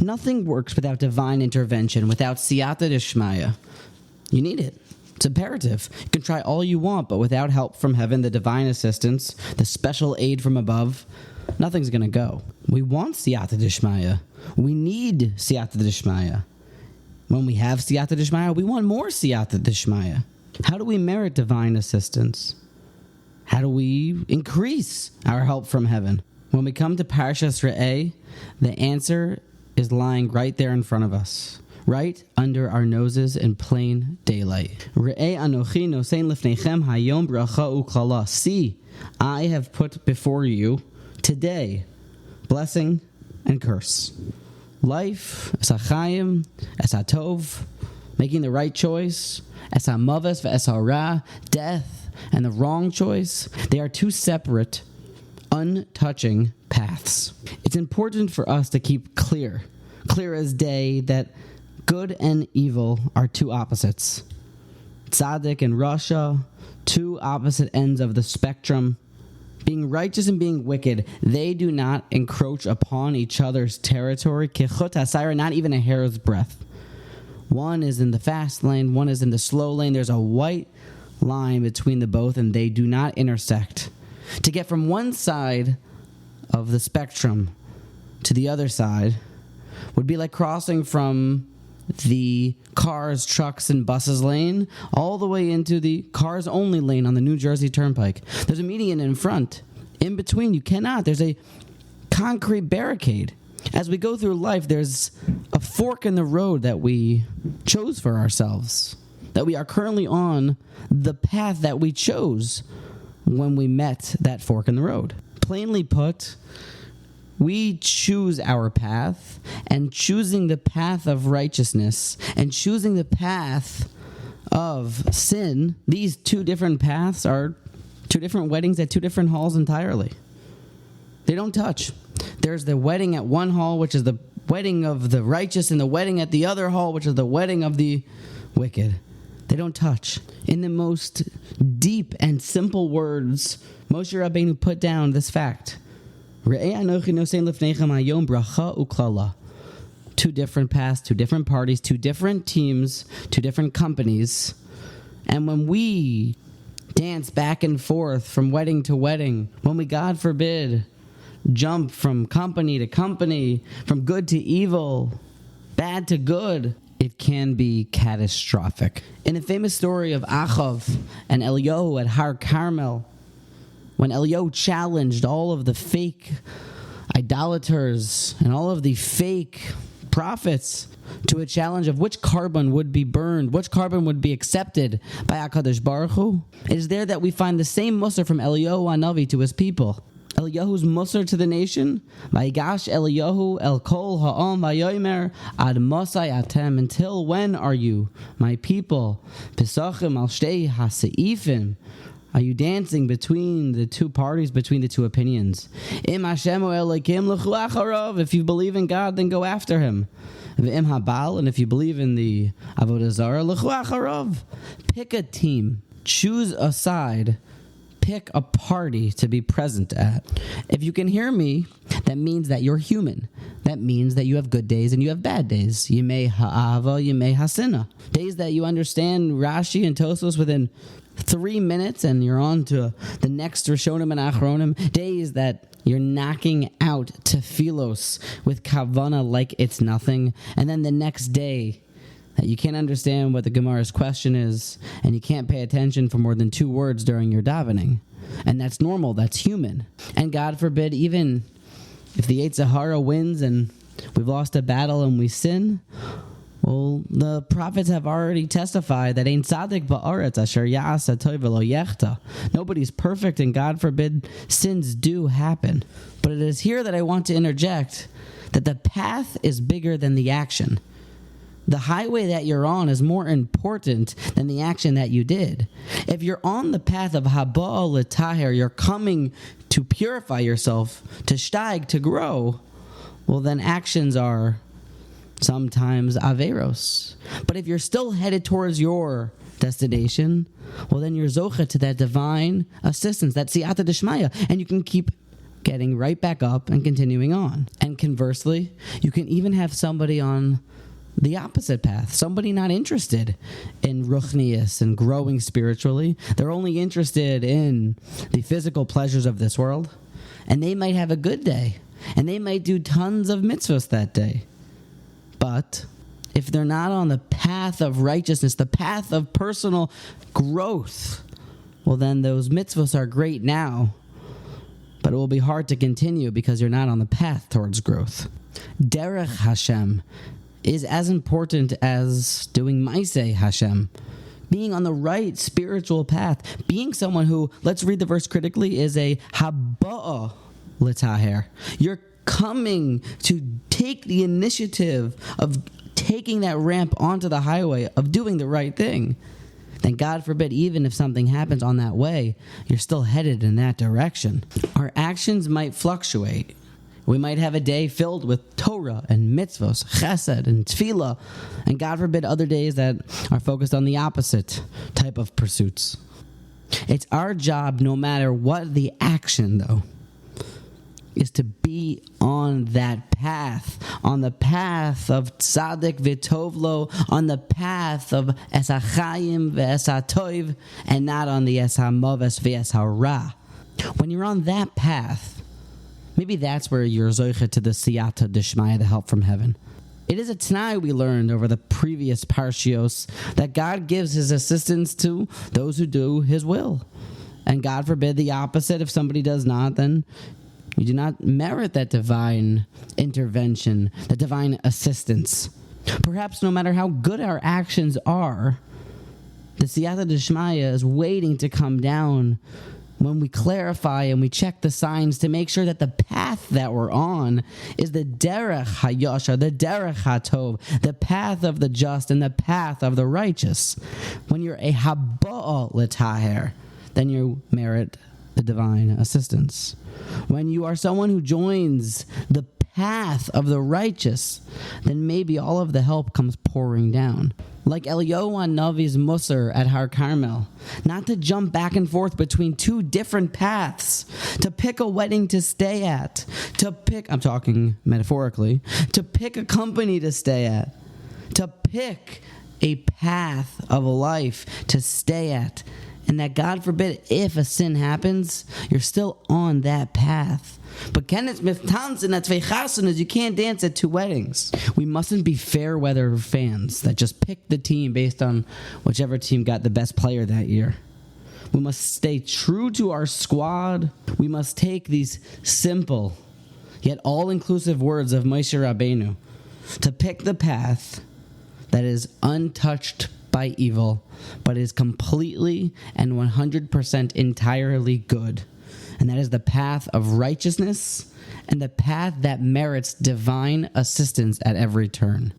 Nothing works without divine intervention, without Siyata Dishmaya. You need it. It's imperative. You can try all you want, but without help from heaven, the divine assistance, the special aid from above, nothing's going to go. We want Siyata Dishmaya. We need Siyata Dishmaya. When we have Siyata Dishmaya, we want more Siyata Dishmaya. How do we merit divine assistance? How do we increase our help from heaven? When we come to Parshas Re'eh, the answer is lying right there in front of us, right under our noses in plain daylight. Re'eh anochi nosein lifneichem hayom bracha u'klala. See, I have put before you today blessing and curse. Life, es hachayim, es hatov, making the right choice, es hamaves ve'es hara, death and the wrong choice. They are two separate, untouching paths. It's important for us to keep clear as day, that good and evil are two opposites. Tzaddik and Rasha, two opposite ends of the spectrum. Being righteous and being wicked, they do not encroach upon each other's territory. Kechut hasayra, not even a hair's breadth. One is in the fast lane, one is in the slow lane. There's a white line between the both, and they do not intersect. To get from one side of the spectrum to the other side would be like crossing from the cars, trucks, and buses lane all the way into the cars only lane on the New Jersey Turnpike. There's a median in front. In between, you cannot. There's a concrete barricade. As we go through life, there's a fork in the road that we chose for ourselves, that we are currently on the path that we chose when we met that fork in the road. Plainly put, we choose our path, and choosing the path of righteousness and choosing the path of sin, these two different paths are two different weddings at two different halls entirely. They don't touch. There's the wedding at one hall, which is the wedding of the righteous, and the wedding at the other hall, which is the wedding of the wicked. They don't touch. In the most deep and simple words, Moshe Rabbeinu put down this fact. Two different paths, two different parties, two different teams, two different companies. And when we dance back and forth from wedding to wedding, when we, God forbid, jump from company to company, from good to evil, bad to good, it can be catastrophic. In the famous story of Achav and Eliyahu at Har Carmel, when Eliyahu challenged all of the fake idolaters and all of the fake prophets to a challenge of which carbon would be burned, which carbon would be accepted by HaKadosh Baruch Hu, it is there that we find the same musar from Eliyahu Hanavi to his people. Eliyahu's musar to the nation, Vayigash Eliyahu el kol ha'am vayomer ad mosai atem, until when are you, my people, pesachim al shtei haseifim, are you dancing between the two parties, between the two opinions? Im Hashem Elokim l'chu acharav. If you believe in God, then go after Him. V'im habal, and if you believe in the avodah zarah, l'chu acharav. Pick a team. Choose a side. Pick a party to be present at. If you can hear me, that means that you're human. That means that you have good days and you have bad days. Yimei ha'ava, yimei hasina. Days that you understand Rashi and Tosfos within 3 minutes and you're on to the next Rishonim and Achronim. Days that you're knocking out tefillos with kavana like it's nothing. And then the next day that you can't understand what the Gemara's question is, and you can't pay attention for more than 2 words during your davening. And that's normal, that's human. And God forbid, even if the Yetzer Hara wins and we've lost a battle and we sin, well, the prophets have already testified that Ein Tzaddik Ba'aretz Asher Ya'asa Tov V'lo Yechta. Nobody's perfect, and God forbid, sins do happen. But it is here that I want to interject that the path is bigger than the action. The highway that you're on is more important than the action that you did. If you're on the path of Haba L'Taher, you're coming to purify yourself, to steig, to grow, well, then actions are sometimes averos. But if you're still headed towards your destination, well, then you're zocha to that divine assistance, that Siyata Dishmaya, and you can keep getting right back up and continuing on. And conversely, you can even have somebody on the opposite path, somebody not interested in ruchnius and growing spiritually. They're only interested in the physical pleasures of this world, and they might have a good day, and they might do tons of mitzvahs that day. But if they're not on the path of righteousness, the path of personal growth, well, then those mitzvahs are great now, but it will be hard to continue because you're not on the path towards growth. Derech Hashem is as important as doing Maaseh Hashem. Being on the right spiritual path, being someone who, let's read the verse critically, is a haba'a l'taher. You're coming to take the initiative of taking that ramp onto the highway, of doing the right thing. Then God forbid, even if something happens on that way, you're still headed in that direction. Our actions might fluctuate. We might have a day filled with Torah and mitzvos, chesed and tefillah, and God forbid other days that are focused on the opposite type of pursuits. It's our job, no matter what the action, though, is to be on that path, on the path of tzaddik v'tovlo, on the path of es hachayim v'es hatoiv, and not on the es hamoves v'es hara. When you're on that path, maybe that's where you're zoichet to the Siyata Dishmaya, the help from heaven. It is a t'nai we learned over the previous parshios that God gives his assistance to those who do his will. And God forbid the opposite, if somebody does not, then you do not merit that divine intervention, that divine assistance. Perhaps no matter how good our actions are, the Siyata Dishmaya is waiting to come down when we clarify and we check the signs to make sure that the path that we're on is the Derech HaYashar, the Derech HaTov, the path of the just and the path of the righteous. When you're a Haba'a L'Taher, then you merit the divine assistance. When you are someone who joins the path of the righteous, then maybe all of the help comes pouring down. Like Eliyahu Navi's Musar at Har Carmel, not to jump back and forth between two different paths, to pick a wedding to stay at, I'm talking metaphorically, to pick a company to stay at, to pick a path of life to stay at, and that God forbid, if a sin happens, you're still on that path. But Kenneth Smith tanzen at zwei chasanas, you can't dance at two weddings. We mustn't be fair weather fans that just pick the team based on whichever team got the best player that year. We must stay true to our squad. We must take these simple yet all-inclusive words of Moshe Rabbeinu to pick the path that is untouched by evil, but is completely and 100% entirely good. And that is the path of righteousness and the path that merits divine assistance at every turn.